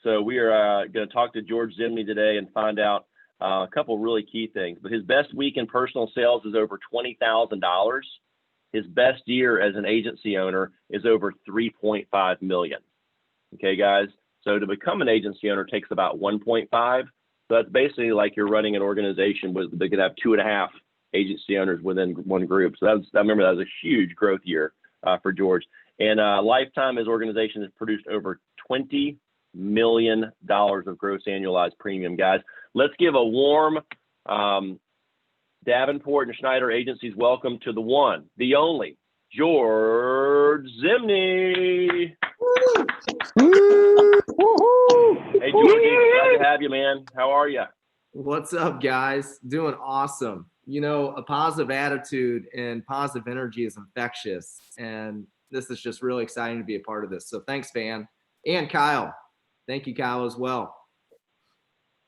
So we are going to talk to George Zimny today and find out a couple really key things. But his best week in personal sales is over $20,000. His best year as an agency owner is over $3.5 million. Okay, guys. So to become an agency owner takes about 1.5. So that's basically like you're running an organization with they could have 2.5 agency owners within one group. So I remember that was a huge growth year for George. And lifetime, his organization has produced over $20 million of gross annualized premium. Guys, let's give a warm Davenport and Schneider Agencies welcome to the one, the only, George Zimny. Hey, Georgie, glad to have you, man. How are you? What's up, guys? Doing awesome. You know, a positive attitude and positive energy is infectious, and this is just really exciting to be a part of this. So thanks, Van. And Kyle. Thank you, Kyle, as well.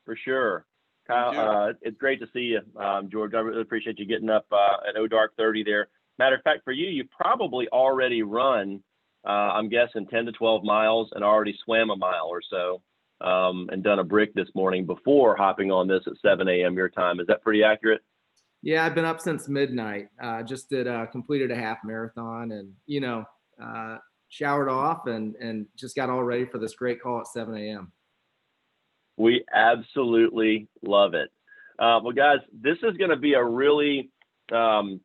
For sure. Kyle, it's great to see you, George. I really appreciate you getting up at Dark 30 there. Matter of fact, for you, you've probably already run, I'm guessing, 10 to 12 miles and already swam a mile or so and done a brick this morning before hopping on this at 7 a.m. your time. Is that pretty accurate? Yeah, I've been up since midnight. Just completed a half marathon and, showered off and just got all ready for this great call at 7 a.m. We absolutely love it. Well, guys, this is going to be a really kind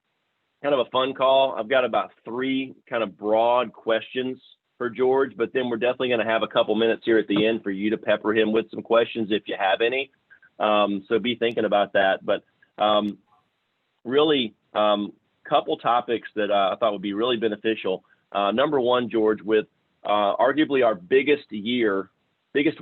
of a fun call. I've got about 3 kind of broad questions for George, but then we're definitely going to have a couple minutes here at the end for you to pepper him with some questions if you have any. So be thinking about that. But really, couple topics that I thought would be really beneficial. Number one, George, with arguably our biggest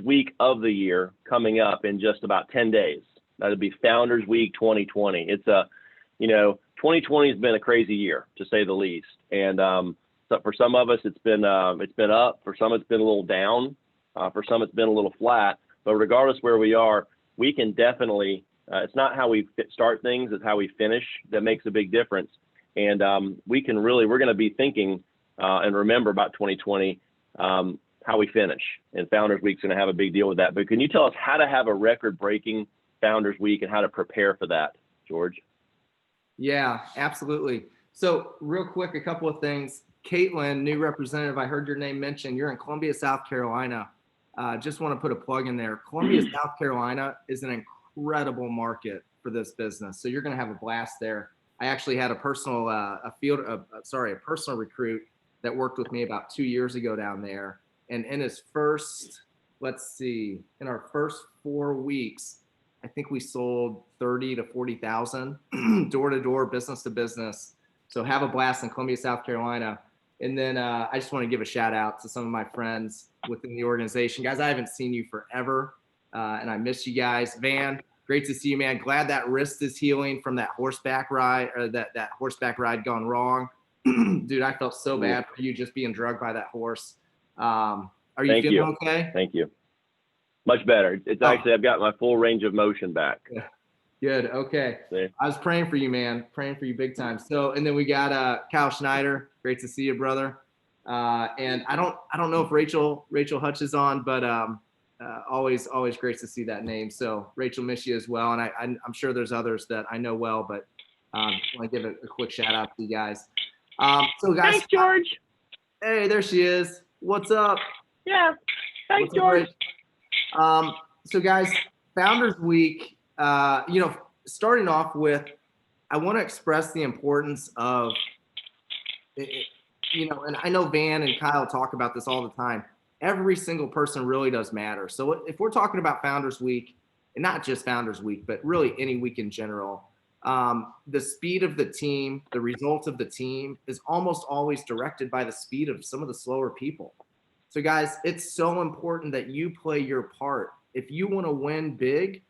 week of the year coming up in just about 10 days. That'll be Founders Week 2020. It's 2020 has been a crazy year to say the least. And so for some of us, it's been up. For some, it's been a little down. For some, it's been a little flat. But regardless where we are, we can definitely. It's not how we start things; it's how we finish that makes a big difference. And we're going to be thinking and remember about 2020. How we finish, and Founders Week's going to have a big deal with that. But can you tell us how to have a record-breaking Founders Week and how to prepare for that, George? Yeah, absolutely. So real quick, a couple of things. Caitlin, new representative, I heard your name mentioned. You're in Columbia, South Carolina. Just want to put a plug in there. Columbia, South Carolina is an incredible market for this business. So you're going to have a blast there. I actually had a personal recruit that worked with me about 2 years ago down there. And in his first, in our first 4 weeks, I think we sold 30 to 40,000 door to door, business to business. So have a blast in Columbia, South Carolina. And then I just want to give a shout out to some of my friends within the organization. Guys, I haven't seen you forever, and I miss you guys. Van, great to see you, man. Glad that wrist is healing from that horseback ride, or that horseback ride gone wrong. Dude, I felt so bad for you just being drugged by that horse. Are you feeling okay? Thank you. Much better. It's actually, I've got my full range of motion back. Yeah. Good. Okay. See? I was praying for you, man. Praying for you big time. So, and then we got Kyle Schneider. Great to see you, brother. And I don't know if Rachel Hutch is on, but always great to see that name. So Rachel, miss you as well. And I'm sure there's others that I know well, but I want to give a quick shout out to you guys. So guys, thanks, George. Hey, there she is. What's up? Yeah. Thanks, George. So guys, Founders Week, starting off with, I want to express the importance of, and I know Van and Kyle talk about this all the time. Every single person really does matter. So if we're talking about Founders Week, and not just Founders Week, but really any week in general, the speed of the team, the result of the team is almost always directed by the speed of some of the slower people. So guys, it's so important that you play your part. If you want to win big,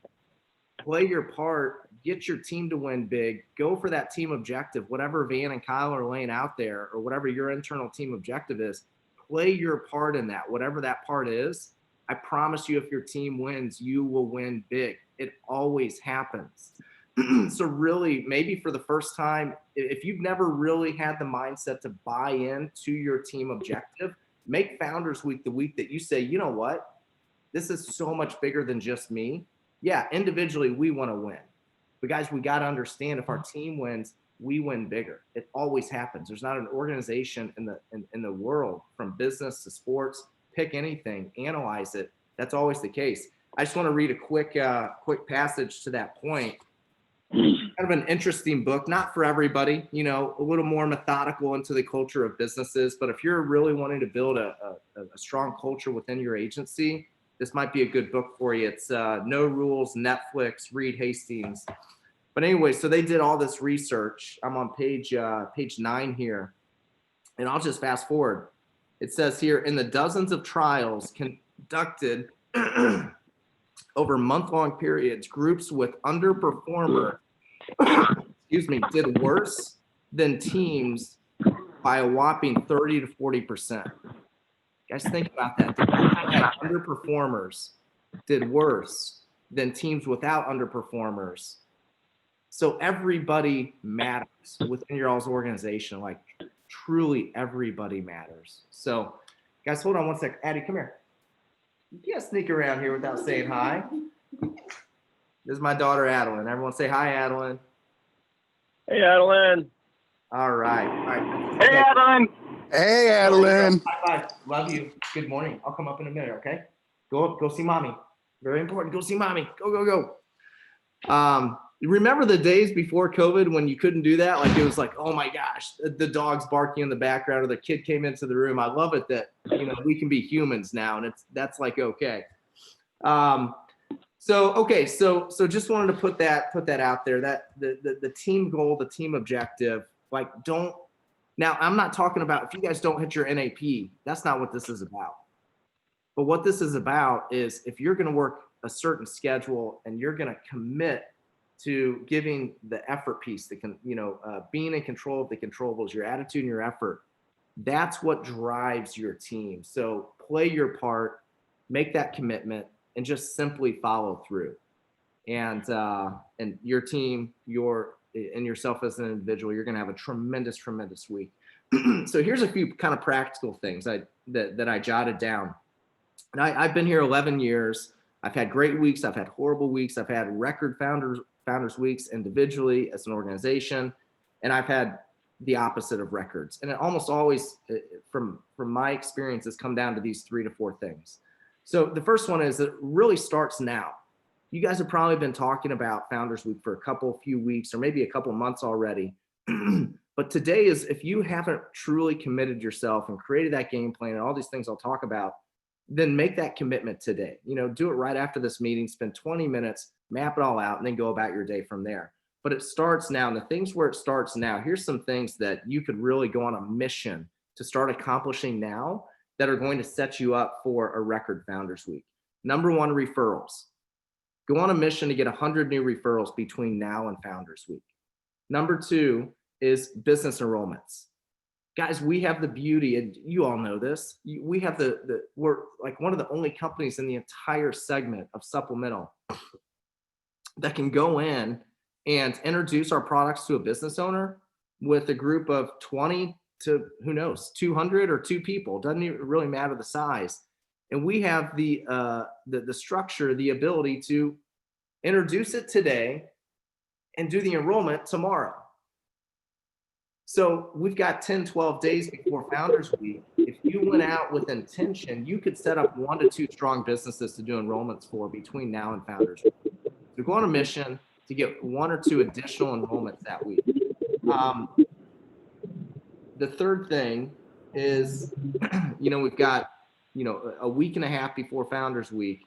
play your part, get your team to win big, go for that team objective, whatever Van and Kyle are laying out there, or whatever your internal team objective is, play your part in that, whatever that part is. I promise you, if your team wins, you will win big. It always happens. So really, maybe for the first time, if you've never really had the mindset to buy into your team objective, Make Founders Week the week that you say, you know what, this is so much bigger than just me. Yeah, individually we want to win, but guys, we got to understand if our team wins, we win bigger. It always happens. There's not an organization in the world, from business to sports, pick anything, analyze it. That's always the case. I just want to read a quick passage to that point. Kind of an interesting book, not for everybody, a little more methodical into the culture of businesses. But if you're really wanting to build a strong culture within your agency, this might be a good book for you. It's No Rules, Netflix, Reed Hastings. But anyway, so they did all this research. I'm on page 9 here, and I'll just fast forward. It says here, in the dozens of trials conducted over month-long periods, groups with underperformer, did worse than teams by a whopping 30 to 40%. Guys, think about that. The groups that had underperformers did worse than teams without underperformers. So everybody matters within your all's organization. Like, truly everybody matters. So guys, hold on one sec. Addie, come here. You can't sneak around here without saying hi. This is my daughter, Adeline. Everyone say hi, Adeline. Hey, Adeline. All right. Hey, Adeline. Hey, Adeline. Bye. Love you. Good morning. I'll come up in a minute, okay? Go see mommy. Very important. Go see mommy. Go. Remember the days before COVID when you couldn't do that? Like, it was like, oh my gosh, the dog's barking in the background, or the kid came into the room. I love it that, we can be humans now, and that's like, okay. So just wanted to put that out there, that the team goal, the team objective, like, now I'm not talking about if you guys don't hit your NAP, that's not what this is about. But what this is about is, if you're going to work a certain schedule and you're going to commit to giving the effort piece, being in control of the controllables, your attitude and your effort, that's what drives your team. So play your part, make that commitment, and just simply follow through. And your team, and yourself as an individual, you're going to have a tremendous week. So here's a few kind of practical things that I jotted down. And I've been here 11 years. I've had great weeks. I've had horrible weeks. I've had record founders weeks individually as an organization, and I've had the opposite of records. And it almost always, from my experience, has come down to these 3 to 4 things. So the first one is, it really starts now. You guys have probably been talking about Founders Week for a few weeks, or maybe a couple months already. But today is, if you haven't truly committed yourself and created that game plan and all these things I'll talk about, then make that commitment today. Do it right after this meeting, spend 20 minutes, map it all out, and then go about your day from there. But it starts now. And the things where it starts now, here's some things that you could really go on a mission to start accomplishing now that are going to set you up for a record Founders Week. Number 1, referrals. Go on a mission to get 100 new referrals between now and Founders Week. Number 2 is business enrollments. Guys, we have the beauty, and you all know this, we have we're like one of the only companies in the entire segment of supplemental that can go in and introduce our products to a business owner with a group of 20 to, who knows, 200 or 2 people. Doesn't even really matter the size. And we have the structure, the ability to introduce it today and do the enrollment tomorrow. So we've got 10, 12 days before Founders Week. If you went out with intention, you could set up 1 to 2 strong businesses to do enrollments for between now and Founders Week. So go on a mission to get 1 or 2 additional enrollments that week. The third thing is, we've got, a week and a half before Founders Week.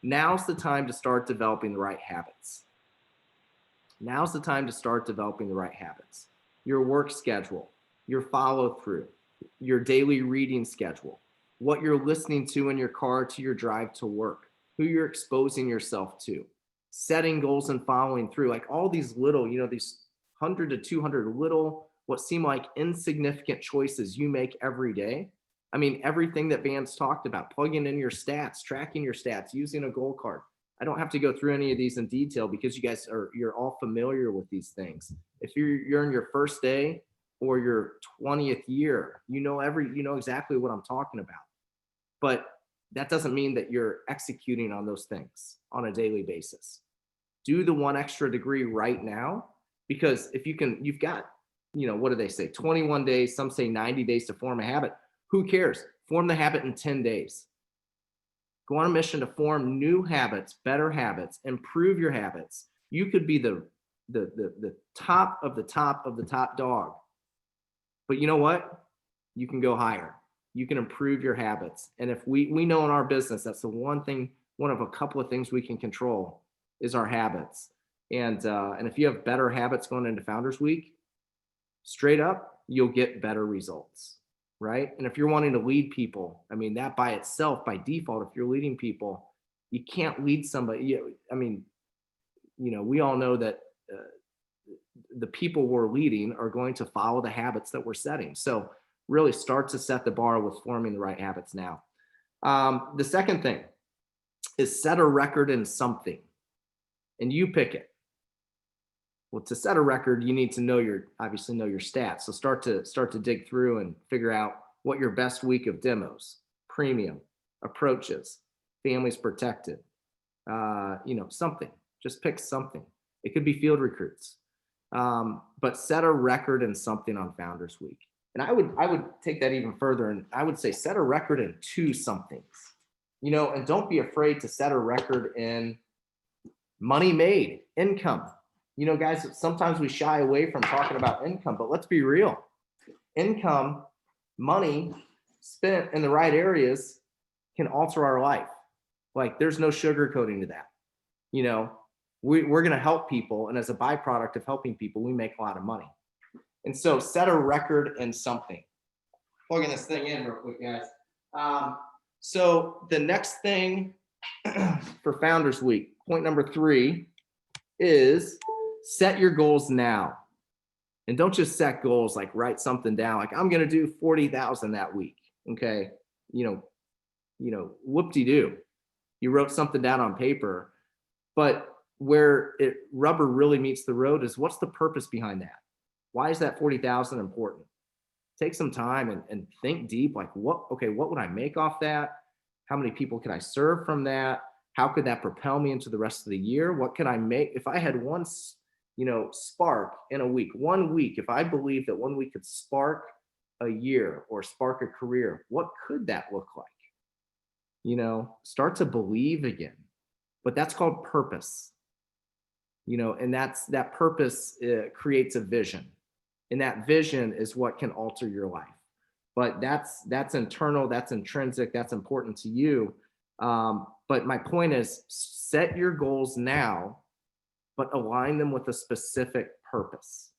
Now's the time to start developing the right habits. Now's the time to start developing the right habits. Your work schedule, your follow through, your daily reading schedule, what you're listening to in your car to your drive to work, who you're exposing yourself to, setting goals and following through, like all these little, these 100 to 200 little, what seem like insignificant choices you make every day. I mean, everything that Van's talked about, plugging in your stats, tracking your stats, using a goal card. I don't have to go through any of these in detail because you're all familiar with these things. If you're in your first day or your 20th year. You know exactly what I'm talking about. But that doesn't mean that you're executing on those things on a daily basis. Do the one extra degree right now, because if you can, you've got, what do they say? 21 days, some say 90 days to form a habit. Who cares? Form the habit in 10 days. Go on a mission to form new habits, better habits, improve your habits. You could be the top of the top of the top dog. But you know what? You can go higher. You can improve your habits. And if we know in our business, that's the one of a couple of things we can control is our habits. And if you have better habits going into Founders Week, straight up, you'll get better results, right? And if you're wanting to lead people, I mean, that by itself, by default, if you're leading people, you can't lead somebody. We all know that the people we're leading are going to follow the habits that we're setting. So really start to set the bar with forming the right habits now. The second thing is set a record in something, and you pick it. Well, to set a record, you need to obviously know your stats. So start to dig through and figure out what your best week of demos, premium, approaches, families protected, something. Just pick something. It could be field recruits, but set a record in something on Founders Week. And I would take that even further, and I would say set a record in 2 somethings, and don't be afraid to set a record in money made, income. Guys, sometimes we shy away from talking about income, but let's be real. Income, money spent in the right areas can alter our life. Like, there's no sugarcoating to that. We're going to help people. And as a byproduct of helping people, we make a lot of money. And so set a record in something. Plugging this thing in real quick, guys. So the next thing for Founders Week, point number 3 is set your goals now. And don't just set goals, like write something down. Like, I'm going to do 40,000 that week. Okay. Whoop-de-doo. You wrote something down on paper, but where rubber really meets the road is, what's the purpose behind that? Why is that 40,000 important? Take some time and think deep, like what would I make off that? How many people can I serve from that? How could that propel me into the rest of the year? What can I make? If I had one, spark in a week, 1 week, if I believe that 1 week could spark a year or spark a career, what could that look like? Start to believe again. But that's called purpose. And that purpose creates a vision. And that vision is what can alter your life. But that's internal, that's intrinsic, that's important to you. But my point is, set your goals now, but align them with a specific purpose.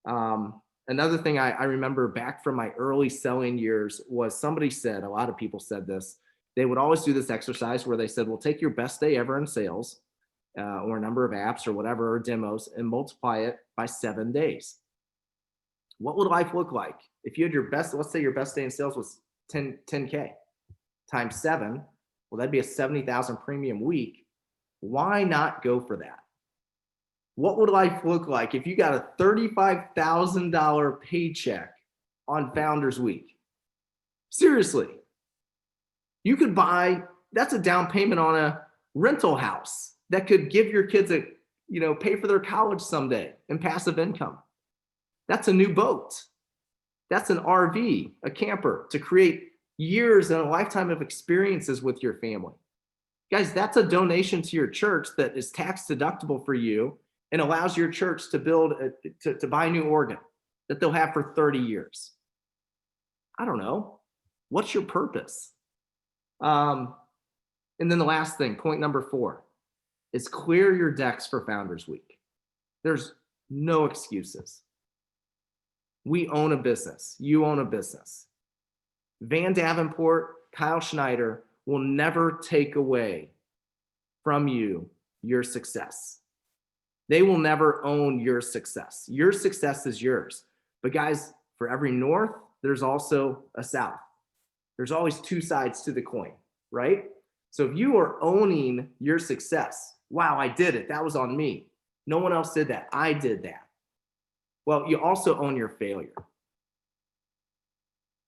Another thing I remember back from my early selling years was, somebody said, a lot of people said this, they would always do this exercise where they said, well, take your best day ever in sales, or a number of apps or whatever, or demos, and multiply it by 7 days. What would life look like if you had your best, let's say your best day in sales was 10K times 7? Well, that'd be a 70,000 premium week. Why not go for that? What would life look like if you got a $35,000 paycheck on Founders Week? Seriously, you could that's a down payment on a rental house that could give your kids pay for their college someday and passive income. That's a new boat. That's an RV, a camper, to create years and a lifetime of experiences with your family. Guys, that's a donation to your church that is tax deductible for you and allows your church to to buy a new organ that they'll have for 30 years. I don't know. What's your purpose? And then the last thing, point number 4, is clear your decks for Founders Week. There's no excuses. We own a business. You own a business. Van Davenport, Kyle Schneider will never take away from you your success. They will never own your success. Your success is yours. But guys, for every north, there's also a south. There's always 2 sides to the coin, right? So if you are owning your success, wow, I did it. That was on me. No one else did that. I did that. Well, you also own your failure.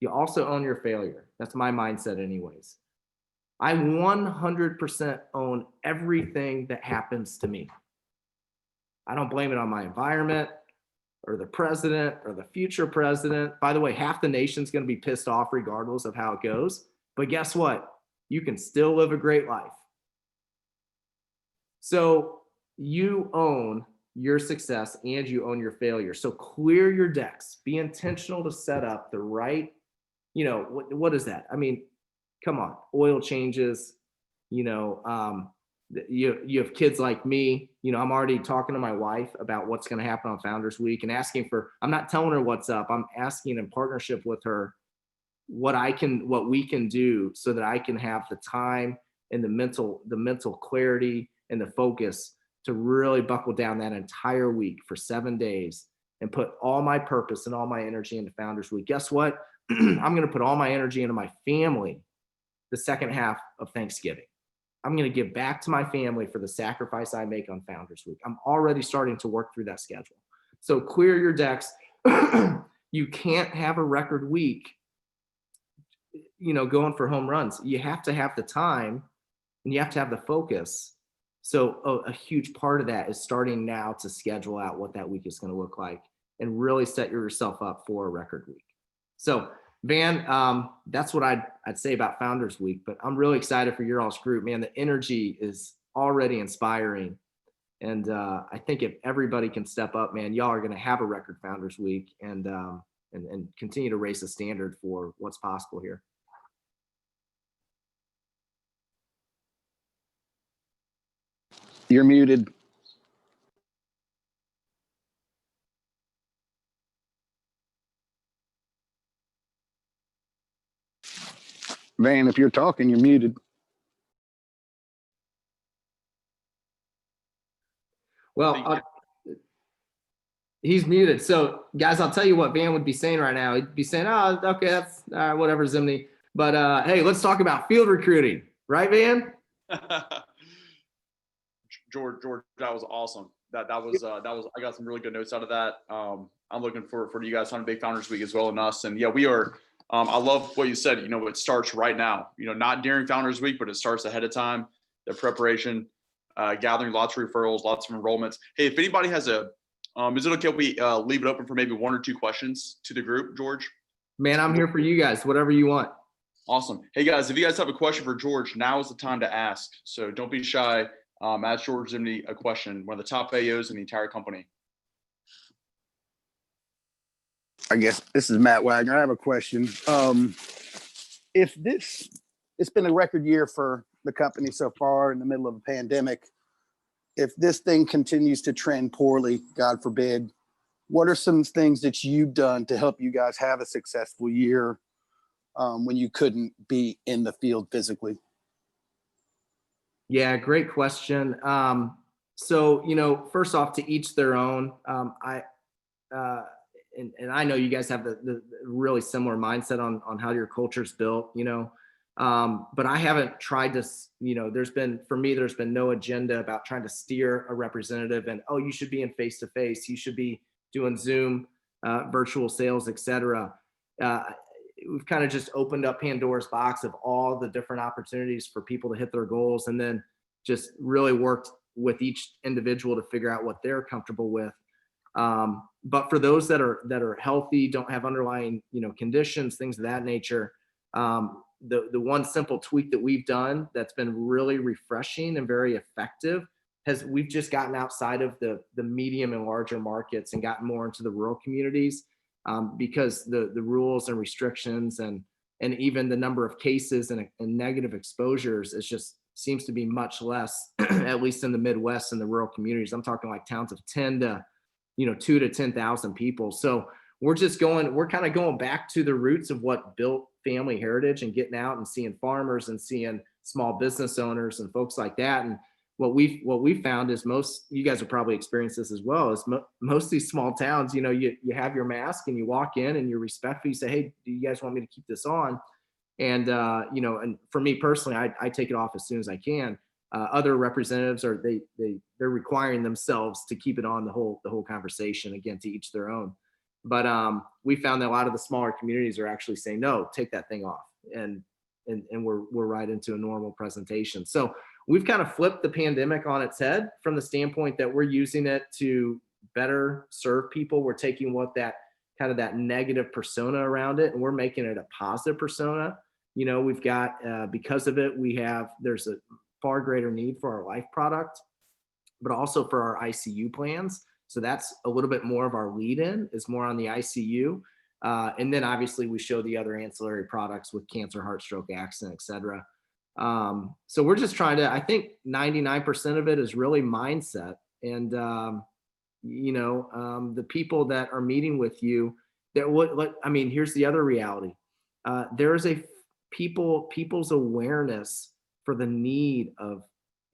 you also own your failure. That's my mindset anyways. I 100% own everything that happens to me. I don't blame it on my environment or the president or the future president. By the way, half the nation's going to be pissed off regardless of how it goes. But guess what? You can still live a great life. So you own your success and you own your failure. So clear your decks. Be intentional to set up the right, what is that? I mean, come on, oil changes, you have kids like me, I'm already talking to my wife about what's going to happen on Founders Week and I'm not telling her what's up. I'm asking in partnership with her what we can do so that I can have the time and the mental clarity and the focus to really buckle down that entire week for 7 days and put all my purpose and all my energy into Founders Week. Guess what? I'm going to put all my energy into my family the second half of Thanksgiving. I'm going to give back to my family for the sacrifice I make on Founders Week. I'm already starting to work through that schedule. So clear your decks. You can't have a record week, going for home runs. You have to have the time and you have to have the focus. So a huge part of that is starting now to schedule out what that week is going to look like and really set yourself up for a record week. So Van, that's what I'd say about Founders Week, but I'm really excited for your all's group, man. The energy is already inspiring. And I think if everybody can step up, man, y'all are going to have a record Founders Week and continue to raise the standard for what's possible here. You're muted. Van, if you're talking, you're muted. Well, he's muted. So, guys, I'll tell you what Van would be saying right now. He'd be saying, "Oh, okay, that's whatever, Zimny." But hey, let's talk about field recruiting, right, Van? George, that was awesome. That was I got some really good notes out of that. I'm looking for you guys on a big Founders Week as well and us. And yeah, we are. I love what you said. It starts right now. Not during Founders Week, but it starts ahead of time. The preparation, gathering lots of referrals, lots of enrollments. Hey, if anybody has is it okay if we leave it open for maybe 1 or 2 questions to the group, George? Man, I'm here for you guys. Whatever you want. Awesome. Hey guys, if you guys have a question for George, now is the time to ask. So don't be shy. Ask George Zimny a question. One of the top AOs in the entire company. I guess this is Matt Wagner. I have a question. It's been a record year for the company so far in the middle of a pandemic. If this thing continues to trend poorly, God forbid, what are some things that you've done to help you guys have a successful year when you couldn't be in the field physically? Yeah, great question. So, first off, to each their own. And I know you guys have the really similar mindset on how your culture's built, but I haven't tried to, there's been no agenda about trying to steer a representative and, oh, you should be in face-to-face, you should be doing Zoom, virtual sales, et cetera. We've kind of just opened up Pandora's box of all the different opportunities for people to hit their goals, and then just really worked with each individual to figure out what they're comfortable with. But for those that are healthy, don't have underlying, conditions, things of that nature, the one simple tweak that we've done that's been really refreshing and very effective we've just gotten outside of the medium and larger markets and gotten more into the rural communities, because the rules and restrictions and even the number of cases and negative exposures just seems to be much less, at least in the Midwest and the rural communities. I'm talking like towns of 10 to 2 to 10,000 people. So we're kind of going back to the roots of what built family heritage and getting out and seeing farmers and seeing small business owners and folks like that. And what we found is you guys have probably experienced this as well, is most of these small towns, you have your mask and you walk in and you're respectful. You say, hey, do you guys want me to keep this on? And, and for me personally, I take it off as soon as I can. Other representatives they're requiring themselves to keep it on the whole conversation, again, to each their own. But we found that a lot of the smaller communities are actually saying, no, take that thing off. And we're right into a normal presentation. So we've kind of flipped the pandemic on its head from the standpoint that we're using it to better serve people. We're taking what that kind of that negative persona around it, and we're making it a positive persona. You know, we've got, because of it, there's a far greater need for our life product, but also for our ICU plans. So that's a little bit more of our lead in, is more on the ICU. And then obviously we show the other ancillary products with cancer, heart, stroke, accident, et cetera. So we're just trying to, I think 99% of it is really mindset. And, the people that are meeting with you, here's the other reality. There's people's awareness for the need of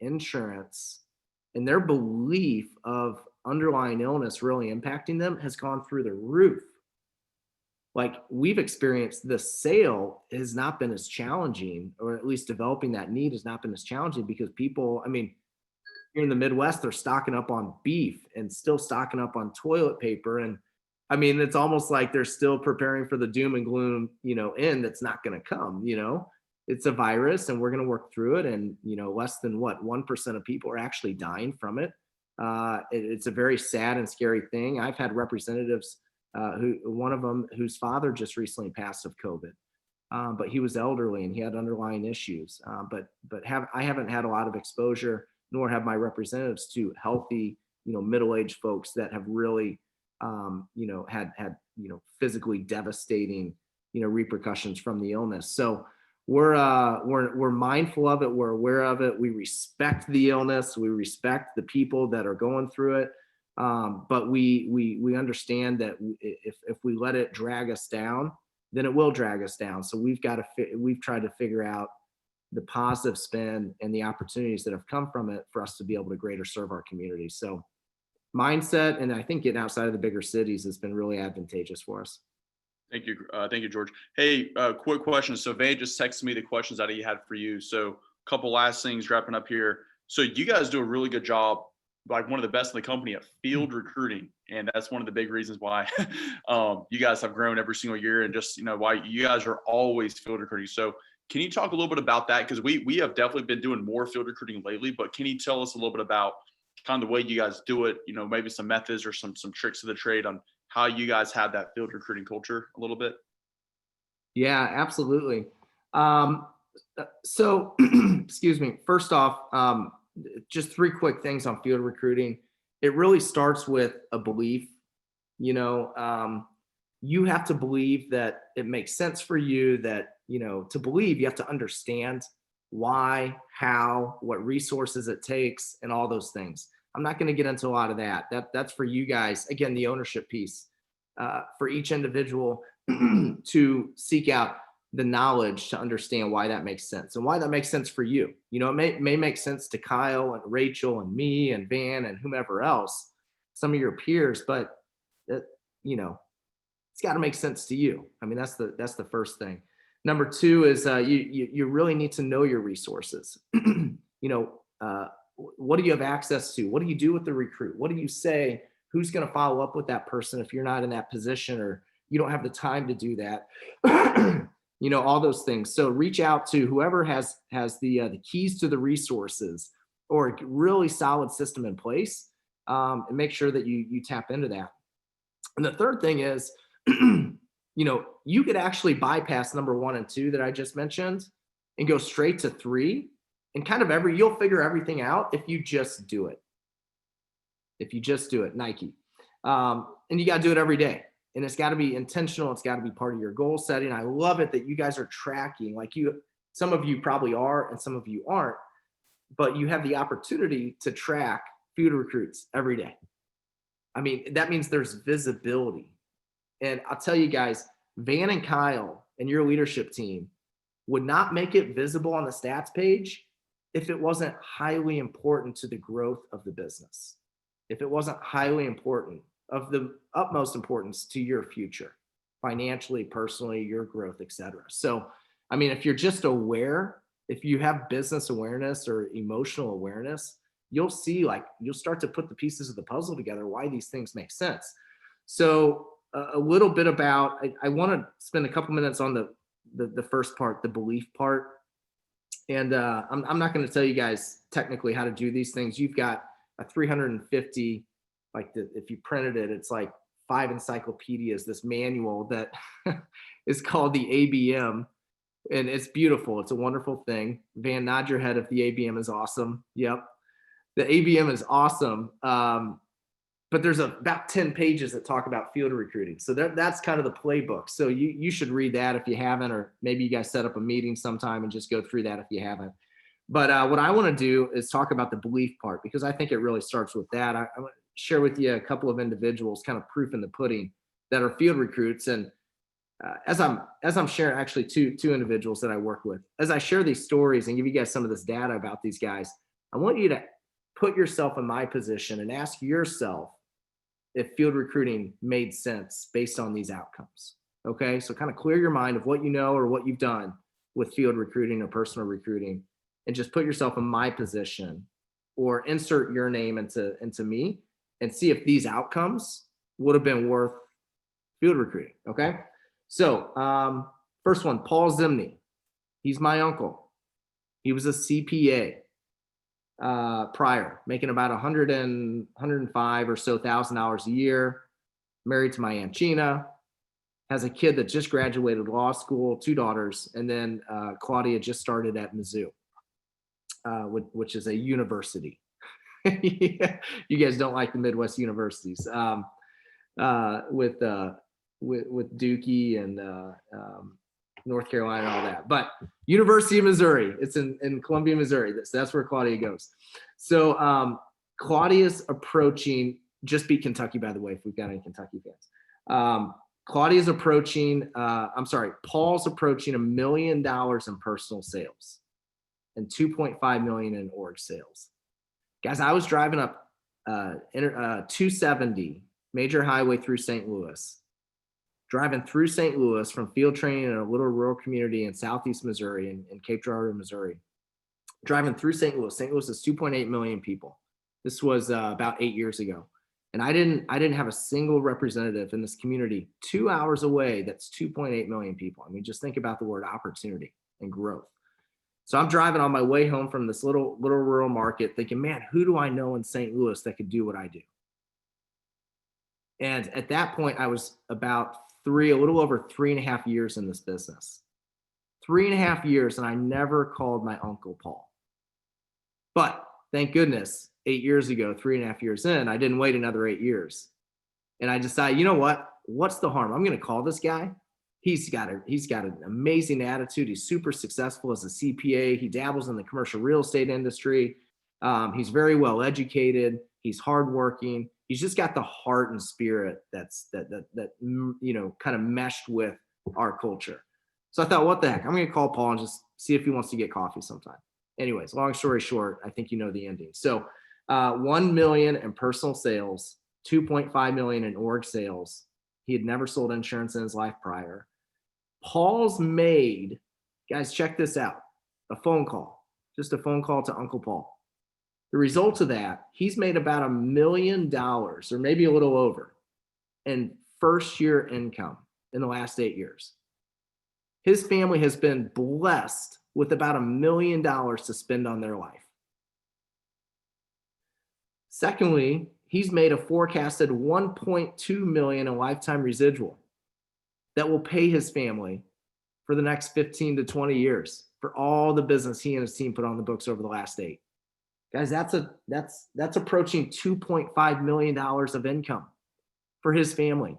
insurance and their belief of underlying illness really impacting them has gone through the roof. Like, we've experienced, the sale has not been as challenging, or at least developing that need has not been as challenging, because people, here in the Midwest, they're stocking up on beef and still stocking up on toilet paper. And it's almost like they're still preparing for the doom and gloom, end that's not going to come. It's a virus and we're going to work through it. And, less than 1% of people are actually dying from it. It's a very sad and scary thing. I've had representatives, one of them whose father just recently passed of COVID, but he was elderly and he had underlying issues. I haven't had a lot of exposure, nor have my representatives, to healthy, middle-aged folks that have really, had physically devastating, repercussions from the illness. So we're mindful of it. We're aware of it. We respect the illness. We respect the people that are going through it. But we understand that if we let it drag us down, then it will drag us down. So we've tried to figure out the positive spin and the opportunities that have come from it for us to be able to greater serve our community. So mindset, and I think getting outside of the bigger cities has been really advantageous for us. Thank you. Thank you, George. Hey, quick question. So Vane just texted me the questions that he had for you. So a couple last things wrapping up here. So you guys do a really good job, like one of the best in the company, at field recruiting. And that's one of the big reasons why you guys have grown every single year, and just, why you guys are always field recruiting. So can you talk a little bit about that? Because we have definitely been doing more field recruiting lately, but can you tell us a little bit about kind of the way you guys do it, maybe some methods or some tricks of the trade on how you guys have that field recruiting culture a little bit? Yeah, absolutely. So excuse me. First off, just 3 quick things on field recruiting. It really starts with a belief. You have to believe that it makes sense for you, that, to believe you have to understand why, how, what resources it takes, and all those things. I'm not going to get into a lot of that. That's for you guys. Again, the ownership piece, for each individual to seek out the knowledge to understand why that makes sense and why that makes sense for you. It may make sense to Kyle and Rachel and me and Van and whomever else, some of your peers, but it's got to make sense to you. That's the first thing. Number 2 is you really need to know your resources. What do you have access to? What do you do with the recruit? What do you say? Who's going to follow up with that person if you're not in that position, or you don't have the time to do that? All those things. So reach out to whoever has the keys to the resources, or a really solid system in place, and make sure that you tap into that. And the third thing is, you could actually bypass number 1 and 2 that I just mentioned and go straight to 3, and kind of you'll figure everything out if you just do it. Nike. And you got to do it every day. And it's got to be intentional. It's got to be part of your goal setting. I love it that you guys are tracking, some of you probably are and some of you aren't, but you have the opportunity to track field recruits every day. That means there's visibility. And I'll tell you guys, Van and Kyle and your leadership team would not make it visible on the stats page if it wasn't highly important to the growth of the business. If it wasn't highly important, of the utmost importance to your future, financially, personally, your growth, et cetera. So, if you're just aware, if you have business awareness or emotional awareness, you'll see, you'll start to put the pieces of the puzzle together, why these things make sense. So a little bit about, I want to spend a couple minutes on the first part, the belief part. And I'm not going to tell you guys technically how to do these things. You've got a 350, if you printed it, it's like 5 encyclopedias, this manual that is called the ABM. And it's beautiful. It's a wonderful thing. Van, nod your head if the ABM is awesome. Yep. The ABM is awesome. But there's about 10 pages that talk about field recruiting. So that's kind of the playbook. So you should read that if you haven't, or maybe you guys set up a meeting sometime and just go through that if you haven't. But what I want to do is talk about the belief part, because I think it really starts with that. I want to share with you a couple of individuals, kind of proof in the pudding, that are field recruits. And as I'm sharing, actually two individuals that I work with, as I share these stories and give you guys some of this data about these guys, I want you to put yourself in my position and ask yourself if field recruiting made sense based on these outcomes. Okay, so kind of clear your mind of what you know or what you've done with field recruiting or personal recruiting, and just put yourself in my position, or insert your name into me, and see if these outcomes would have been worth field recruiting. Okay, so first one, Paul Zimny. He's my uncle. He was a CPA. Prior, making about 105 or so $1,000 a year, married to my Aunt Gina, has a kid that just graduated law school, 2 daughters, and then Claudia just started at Mizzou, which is a university. Yeah, you guys don't like the Midwest universities, with Dookie and North Carolina and all that, but University of Missouri, it's in Columbia, Missouri. That's where Claudia goes. So Claudia's approaching, just beat Kentucky, by the way, if we've got any Kentucky fans. Claudia's approaching, Paul's approaching $1 million in personal sales and 2.5 million in org sales. Guys, I was driving up 270 major highway through St. Louis, driving through St. Louis from field training in a little rural community in southeast Missouri, in Cape Girardeau, Missouri. Driving through St. Louis. St. Louis is 2.8 million people. This was about 8 years ago. And I didn't have a single representative in this community 2 hours away that's 2.8 million people. I mean, just think about the word opportunity and growth. So I'm driving on my way home from this little rural market thinking, man, who do I know in St. Louis that could do what I do? And at that point, I was about a little over 3.5 years in this business. 3.5 years, and I never called my Uncle Paul. But thank goodness, 8 years ago, 3.5 years in, I didn't wait another 8 years. And I decided, you know what? What's the harm? I'm going to call this guy. He's got an amazing attitude. He's super successful as a CPA. He dabbles in the commercial real estate industry. He's very well educated. He's hardworking. He's just got the heart and spirit that kind of meshed with our culture. So I thought, what the heck? I'm going to call Paul and just see if he wants to get coffee sometime. Anyways, long story short, I think you know the ending. So 1 million in personal sales, 2.5 million in org sales. He had never sold insurance in his life prior. Paul's made, guys, check this out, just a phone call to Uncle Paul. The result of that, he's made about $1 million, or maybe a little over, in first year income in the last 8 years. His family has been blessed with about $1 million to spend on their life. Secondly, he's made a forecasted 1.2 million in lifetime residual that will pay his family for the next 15 to 20 years for all the business he and his team put on the books over the last 8. Guys, that's approaching $2.5 million of income for his family.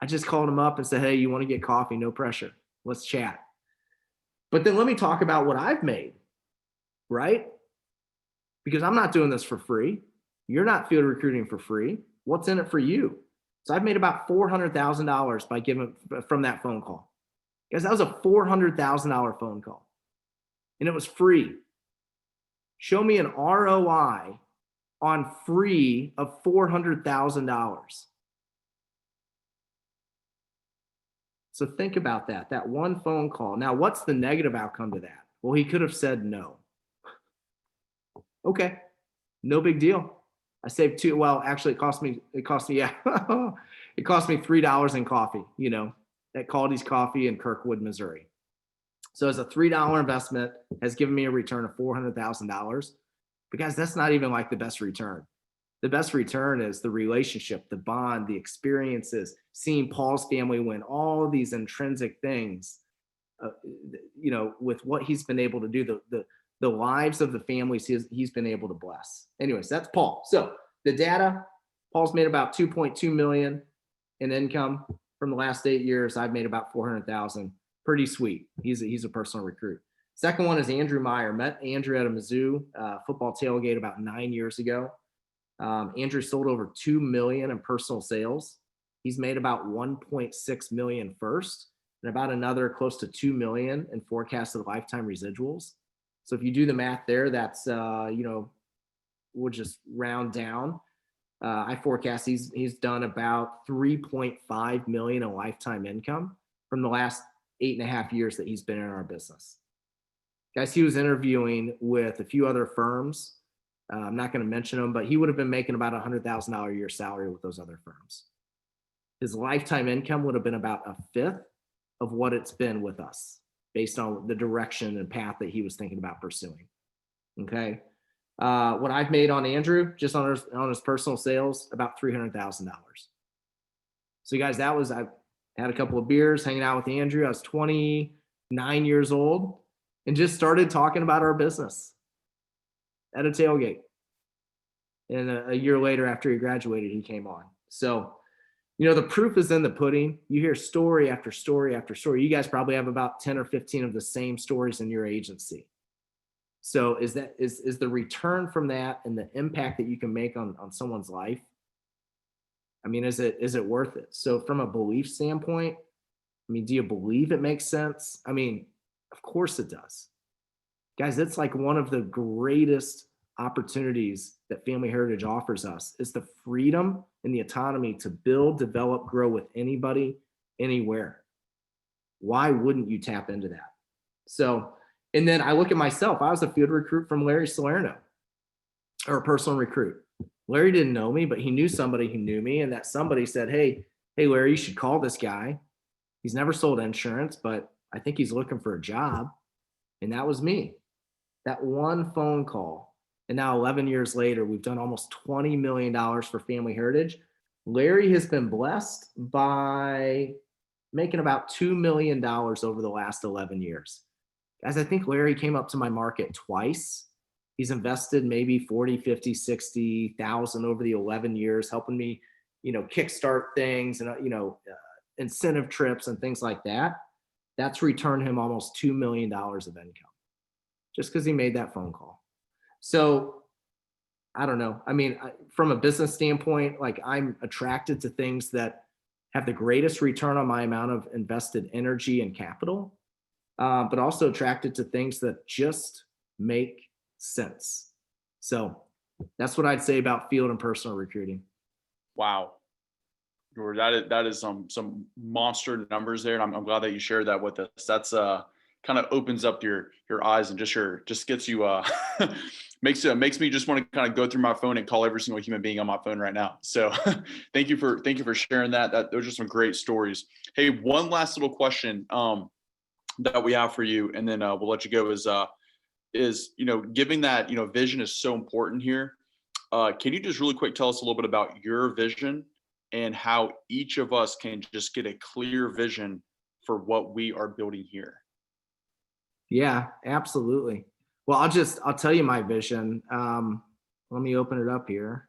I just called him up and said, hey, you want to get coffee? No pressure. Let's chat. But then let me talk about what I've made, right? Because I'm not doing this for free. You're not field recruiting for free. What's in it for you? So I've made about $400,000 from that phone call. Guys, that was a $400,000 phone call. And it was free. Show me an ROI on free of $400,000. So think about that one phone call. Now, what's the negative outcome to that? Well, he could have said no. Okay, no big deal. I saved actually it cost me, yeah. it cost me $3 in coffee, at Caldy's Coffee in Kirkwood, Missouri. So as a $3 investment has given me a return of $400,000. But guys, that's not even like the best return. The best return is the relationship, the bond, the experiences, seeing Paul's family win, all of these intrinsic things, with what he's been able to do, the lives of the families he's been able to bless. Anyways, that's Paul. So the data, Paul's made about 2.2 million in income from the last 8 years. I've made about 400,000. Pretty sweet. He's a personal recruit. Second one is Andrew Meyer. Met Andrew at a Mizzou football tailgate about 9 years ago. Andrew sold over 2 million in personal sales. He's made about 1.6 million first and about another close to 2 million in forecasted lifetime residuals. So if you do the math there, that's, we'll just round down. I forecast he's done about 3.5 million in lifetime income from the last 8.5 years that he's been in our business. Guys, he was interviewing with a few other firms. I'm not going to mention them, but he would have been making about $100,000 a year salary with those other firms. His lifetime income would have been about a fifth of what it's been with us based on the direction and path that he was thinking about pursuing. Okay. What I've made on Andrew, just on his personal sales, about $300,000. So you guys, I had a couple of beers hanging out with Andrew. I was 29 years old and just started talking about our business at a tailgate. And a year later, after he graduated, he came on. So, the proof is in the pudding. You hear story after story after story. You guys probably have about 10 or 15 of the same stories in your agency. So is the return from that and the impact that you can make on someone's life? I mean, is it worth it? So from a belief standpoint, do you believe it makes sense? Of course it does. Guys, it's like one of the greatest opportunities that Family Heritage offers us is the freedom and the autonomy to build, develop, grow with anybody, anywhere. Why wouldn't you tap into that? So, and then I look at myself. I was a field recruit from Larry Salerno, or a personal recruit. Larry didn't know me, but he knew somebody who knew me, and that somebody said, hey, Larry, you should call this guy. He's never sold insurance, but I think he's looking for a job. And that was me. That one phone call. And now 11 years later, we've done almost $20 million for Family Heritage. Larry has been blessed by making about $2 million over the last 11 years. Guys, I think Larry came up to my market twice. He's invested maybe 40, 50, 60,000 over the 11 years, helping me, kickstart things and, incentive trips and things like that. That's returned him almost $2 million of income just because he made that phone call. So I don't know. From a business standpoint, I'm attracted to things that have the greatest return on my amount of invested energy and capital, but also attracted to things that just make sense. So that's what I'd say about field and personal recruiting. Wow. George, that is some monster numbers there. And I'm glad that you shared that with us. That's kind of opens up your eyes and just gets you makes me just want to kind of go through my phone and call every single human being on my phone right now. So thank you for sharing that. Those are some great stories. Hey, one last little question that we have for you, and then we'll let you go is giving that vision is so important here. Can you just really quick tell us a little bit about your vision and how each of us can just get a clear vision for what we are building here? Yeah, absolutely. Well, I'll tell you my vision. Let me open it up here.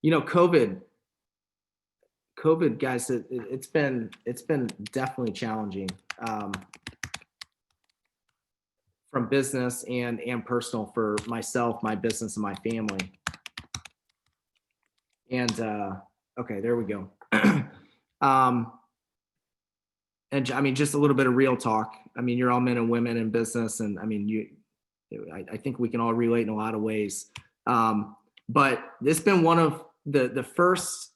COVID, guys, it's been definitely challenging from business and personal for myself, my business, and my family. And okay, there we go. And just a little bit of real talk. You're all men and women in business, and I think we can all relate in a lot of ways. But it's been one of the first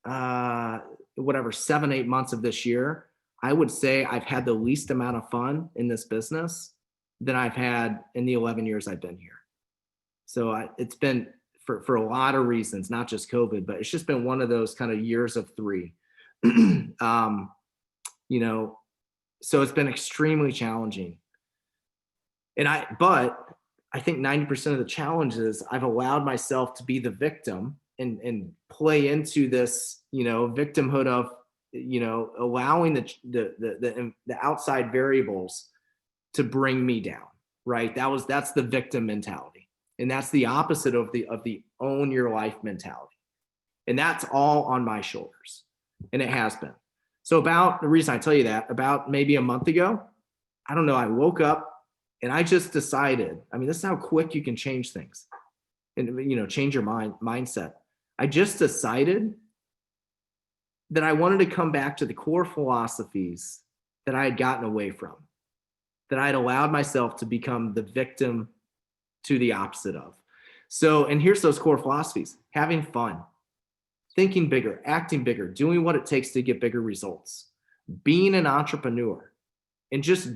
7-8 months of this year. I would say I've had the least amount of fun in this business than I've had in the 11 years I've been here. So it's been for a lot of reasons, not just COVID, but it's just been one of those kind of years of three. You know, so it's been extremely challenging. But I think 90% of the challenge is I've allowed myself to be the victim and play into this, you know, victimhood of, you know, allowing the outside variables to bring me down, right? That's the victim mentality. And that's the opposite of the own your life mentality. And that's all on my shoulders. And it has been. So about the reason I tell you that, about maybe a month ago, I don't know, I woke up and I just decided, I mean, this is how quick you can change things and, you know, change your mindset. I just decided that I wanted to come back to the core philosophies that I had gotten away from, that I had allowed myself to become the victim to the opposite of. So, and here's those core philosophies: having fun, thinking bigger, acting bigger, doing what it takes to get bigger results, being an entrepreneur, and just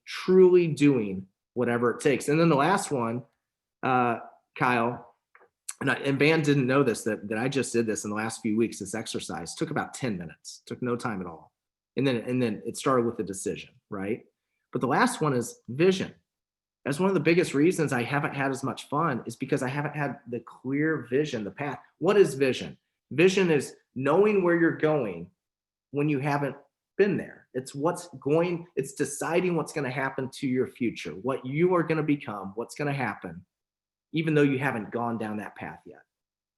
truly doing whatever it takes. And then the last one, Kyle, and Van didn't know this, that I just did this in the last few weeks. This exercise took about 10 minutes, took no time at all. And then it started with a decision, right? But the last one is vision. That's one of the biggest reasons I haven't had as much fun, is because I haven't had the clear vision, the path. What is vision? Vision is knowing where you're going when you haven't been there. It's deciding what's going to happen to your future, what you are going to become, what's going to happen, even though you haven't gone down that path yet.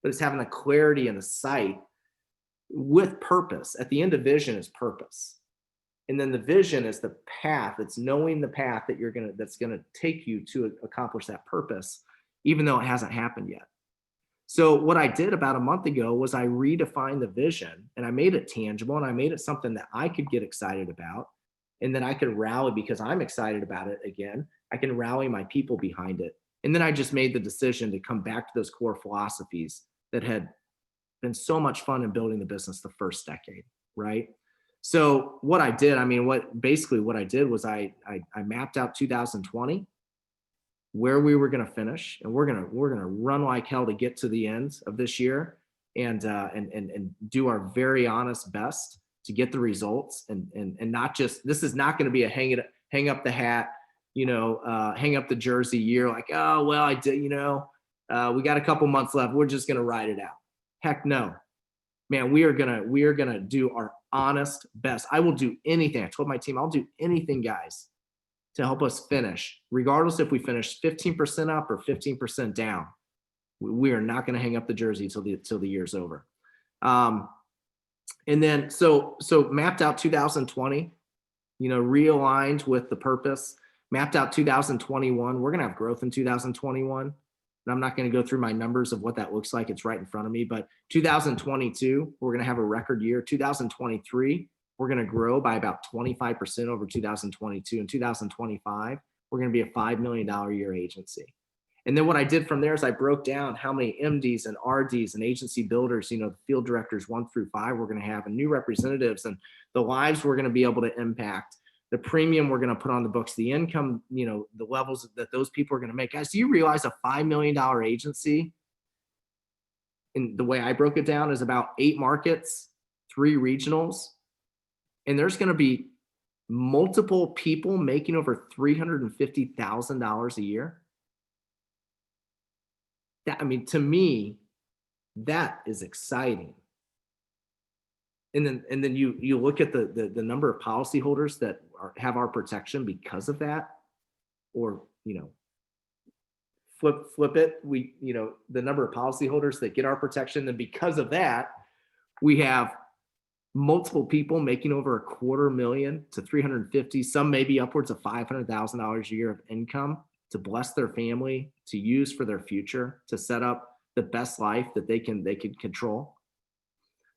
But it's having a clarity and a sight with purpose. At the end of vision is purpose. And then the vision is the path. It's knowing the path that's going to take you to accomplish that purpose, even though it hasn't happened yet. So what I did about a month ago was I redefined the vision, and I made it tangible, and I made it something that I could get excited about, and then I could rally, because I'm excited about it again. I can rally my people behind it. And then I just made the decision to come back to those core philosophies that had been so much fun in building the business the first decade, right? So what I did, what I did was I mapped out 2020, where we were going to finish, and we're going to run like hell to get to the end of this year, and do our very honest best to get the results, and not just, this is not going to be a hang up the hat, hang up the jersey year, like, oh well, I did, we got a couple months left, we're just going to ride it out. Heck no, man, we are gonna do our honest best. I will do anything. I told my team, I'll do anything, guys, to help us finish, regardless if we finish 15% up or 15% down. We are not going to hang up the jersey till the year's over. And then so mapped out 2020, realigned with the purpose. Mapped out 2021. We're going to have growth in 2021. And I'm not going to go through my numbers of what that looks like. It's right in front of me. But 2022, we're going to have a record year. 2023, we're going to grow by about 25% over 2022. In 2025, we're going to be a $5 million a year agency. And then what I did from there is I broke down how many MDs and RDs and agency builders, the field directors 1 through 5 we're going to have, and new representatives, and the lives we're going to be able to impact, the premium we're going to put on the books, the income, the levels that those people are going to make. Guys, do you realize a $5 million agency, and the way I broke it down, is about 8 markets, 3 regionals, and there's going to be multiple people making over $350,000 a year? To me, that is exciting. And then you look at the number of policyholders that have our protection because of that, or flip it. The number of policyholders that get our protection, then because of that, we have multiple people making over $250,000 to $350,000, some maybe upwards of $500,000 a year of income to bless their family, to use for their future, to set up the best life that they can control.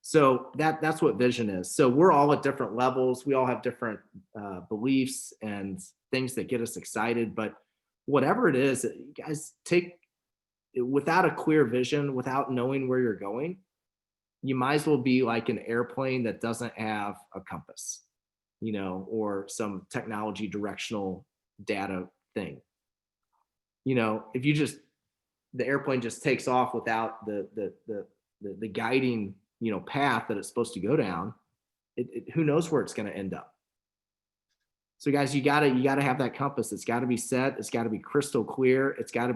So that's what vision is. So we're all at different levels. We all have different beliefs and things that get us excited. But whatever it is, guys, without a clear vision, without knowing where you're going, you might as well be like an airplane that doesn't have a compass, or some technology directional data thing. If you just the airplane just takes off without the guiding, path that it's supposed to go down, who knows where it's going to end up. So guys, you gotta have that compass. It's got to be set. It's got to be crystal clear. It's got to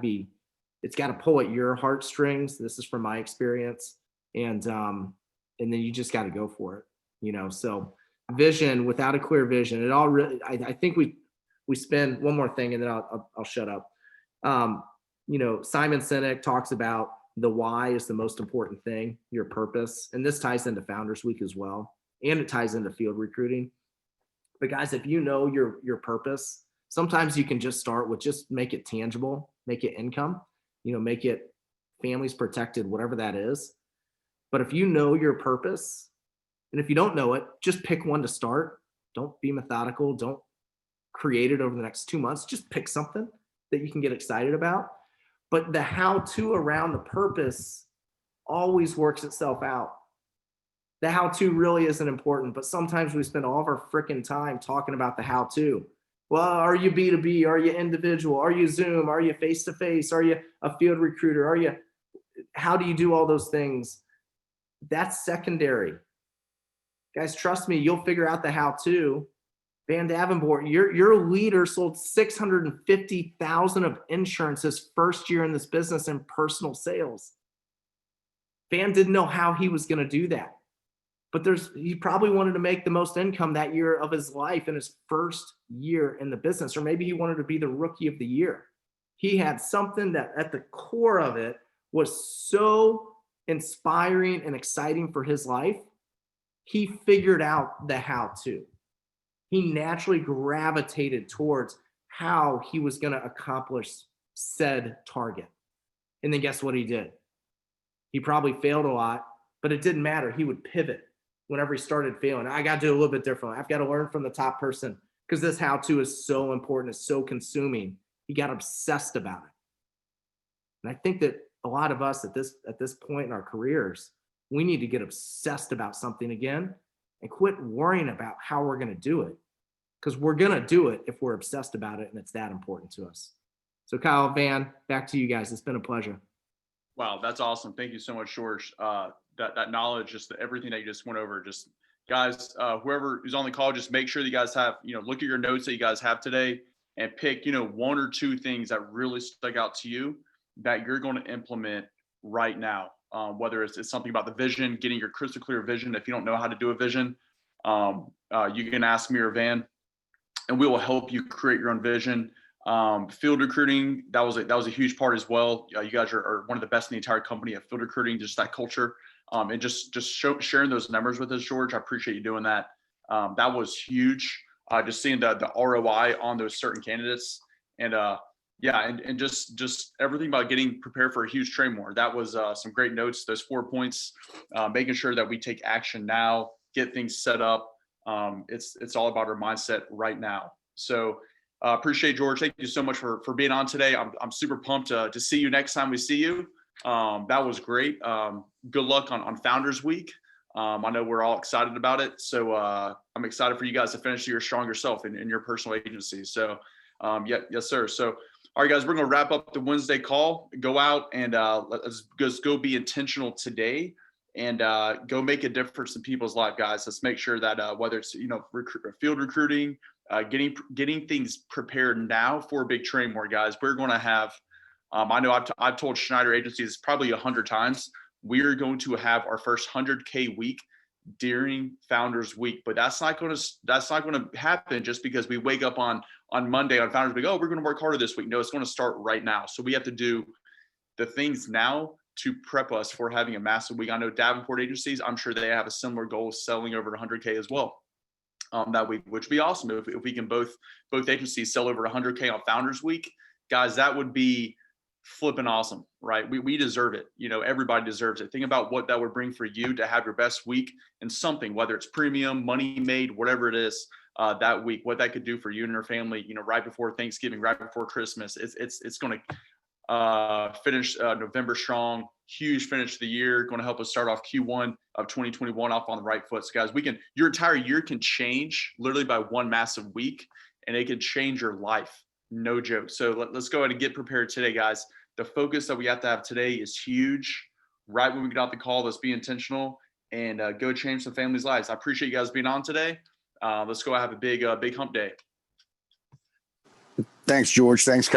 pull at your heartstrings. This is from my experience. And then you just got to go for it, so vision, without a clear vision, it all really, I think we spend one more thing and then I'll shut up. Simon Sinek talks about the why is the most important thing, your purpose. And this ties into Founders Week as well. And it ties into field recruiting. But guys, if you know your purpose, sometimes you can just start with just make it tangible, make it income, make it families protected, whatever that is. But if you know your purpose, and if you don't know it, just pick one to start. Don't be methodical. Don't create it over the next 2 months. Just pick something that you can get excited about. But the how-to around the purpose always works itself out. The how-to really isn't important, but sometimes we spend all of our freaking time talking about the how-to. Well, are you B2B? Are you individual? Are you Zoom? Are you face-to-face? Are you a field recruiter? How do you do all those things? That's secondary. Guys, trust me, you'll figure out the how-to. Van Davenport, your leader sold $650,000 of insurance his first year in this business in personal sales. Van didn't know how he was going to do that. But he probably wanted to make the most income that year of his life in his first year in the business, or maybe he wanted to be the rookie of the year. He had something that at the core of it was so inspiring and exciting for his life. He figured out the how-to. He naturally gravitated towards how he was going to accomplish said target. And then guess what he did? He probably failed a lot, but it didn't matter. He would pivot whenever he started failing. I got to do a little bit differently. I've got to learn from the top person because this how-to is so important. It's so consuming. He got obsessed about it. And I think that a lot of us at this point in our careers, we need to get obsessed about something again and quit worrying about how we're going to do it, because we're going to do it if we're obsessed about it and it's that important to us. So Kyle, Van, back to you guys. It's been a pleasure. Wow, that's awesome. Thank you so much, George. That knowledge, just everything that you just went over, just guys, whoever who's on the call, just make sure that you guys have, look at your notes that you guys have today and pick, one or two things that really stuck out to you that you're going to implement right now. Whether it's something about the vision, getting your crystal clear vision. If you don't know how to do a vision, you can ask me or Van, and we will help you create your own vision. Field recruiting, that was a huge part as well. You guys are one of the best in the entire company at field recruiting, just that culture. And just sharing those numbers with us, George. I appreciate you doing that. That was huge. Just seeing the ROI on those certain candidates, and and just everything about getting prepared for a huge trade war. That was some great notes. Those 4 points, making sure that we take action now, get things set up. It's all about our mindset right now. So appreciate George. Thank you so much for being on today. I'm super pumped to see you next time we see you. That was great. Good luck on Founders Week. I know we're all excited about it. So I'm excited for you guys to finish the year strong yourself in your personal agency. So yes, sir. So all right, guys, we're going to wrap up the Wednesday call. Go out and let's just go be intentional today and go make a difference in people's lives, guys. Let's make sure that whether it's, field recruiting, getting things prepared now for a big training war, guys. We're going to have, I know I've told Schneider Agencies probably 100 times, we are going to have our first 100K week during Founders Week, but that's not going to happen just because we wake up on Monday on Founders Week. Oh, we're going to work harder this week. No, it's going to start right now. So we have to do the things now to prep us for having a massive week. I know Davenport Agencies, I'm sure they have a similar goal of selling over 100K as well that week, which would be awesome if we can both agencies sell over 100K on Founders Week. Guys, that would be flipping awesome, right? We deserve it. Everybody deserves it. Think about what that would bring for you to have your best week in something, whether it's premium, money made, whatever it is, that week, what that could do for you and your family, right before Thanksgiving, right before Christmas. It's going to finish November strong, huge finish of the year, going to help us start off Q1 of 2021 off on the right foot. So guys, your entire year can change literally by one massive week, and it can change your life. No joke. So let's go ahead and get prepared today, guys. the focus that we have to have today is huge. Right when we get out the call, let's be intentional and go change some families' lives. I appreciate you guys being on today. Let's go have a big hump day. Thanks, George. Thanks, Kyle.